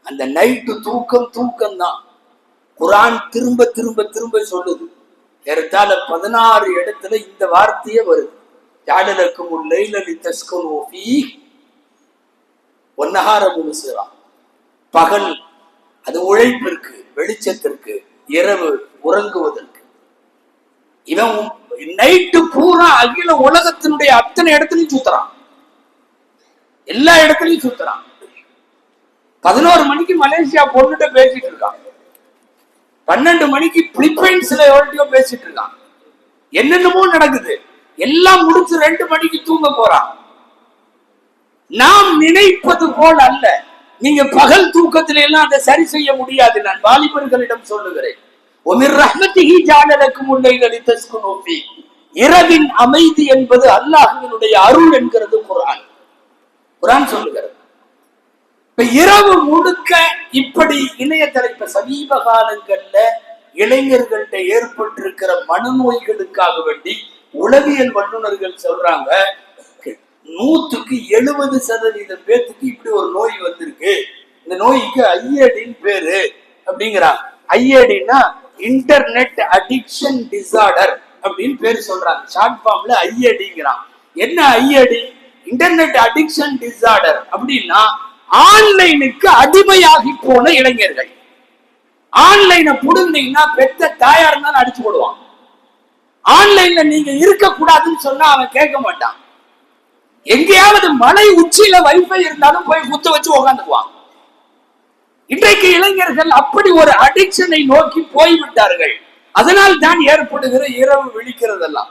அந்த நைட்டு தூக்கம் தான். குர்ஆன் திரும்ப திரும்ப திரும்ப சொல்லுது. ஏறத்தாழ 16 இடத்துல இந்த வார்த்தையே வருது. ஜஅலலக்கும் லைல லிதஸ்குனு ஃபீஹ் வன்னஹார முப்சிரா. பகல் அது உழைப்பிற்கு, வெளிச்சத்திற்கு, இரவு உறங்குவதற்கு. இவன் நைட்டு பூரா அகில உலகத்தினுடைய அத்தனை இடத்துலையும் சுத்துறான், எல்லா இடத்துலையும் சுத்துறான். 11 மணிக்கு மலேசியா பொண்ணுகிட்ட பேசிட்டு இருக்கான், 12 மணிக்கு பிலிப்பைன்ஸ்ல எவ்வளோ பேசிட்டு இருக்கான். என்னென்னமோ நடக்குது. எல்லாம் முடிச்சு 2 மணிக்கு தூங்க போறான். நாம் நினைப்பது போல் அல்ல. நீங்க பகல் தூக்கத்தில எல்லாம் அதை சரி செய்ய முடியாது. நான் வாலிபர்களிடம் சொல்லுகிறேன், இரவின் அமைதி என்பது அல்லாஹ்வினுடைய அருள் என்கிறது குர்ஆன். குர்ஆன் சொல்லுகிறது. இரவு முழுக்க இப்படி இணையதள சமீப காலங்கள்ல இளைஞர்கள்ட்ட ஏற்பட்டிருக்கிற மனநோய்களுக்காக வேண்டி உளவியல் வல்லுநர்கள் சொல்றாங்க, 100% பேத்துக்கு இப்படி ஒரு நோய் வந்திருக்கு. இந்த நோய்க்கு ஐஏடின்னு பேரு அப்படிங்கிறாங்க. ஐஏடினா இன்டர்நெட் அடிக்ஷன் டிசார்டர் அப்படின்னு பேரு சொல்றாங்க. ஷார்ட் ஃபார்ம்ல ஐஏடிங்கிறான். என்ன ஐஏடி? இன்டர்நெட் அடிக்ஷன் டிசார்டர் அப்படின்னா ஆன்லைனுக்கு அடிமையாகி போன இளைஞர்கள். ஆன்லைனை புடுங்கினீங்கன்னா பெத்த தாயா இருந்தாலும் அடிச்சு போடுவான். ஆன்லைன்ல நீங்க இருக்க கூடாதுன்னு சொன்னா அவன் கேட்க மாட்டான். எங்கேயாவது மலை உச்சியில வைஃபை இருந்தாலும் போய் குத்து வச்சு உட்காந்துக்குவான். இன்றைக்கு இளைஞர்கள் அப்படி ஒரு அடிக்ஷனை நோக்கி போய்விட்டார்கள். அதனால் தான் ஏற்படுகிற இரவு விழிக்கிறதெல்லாம்.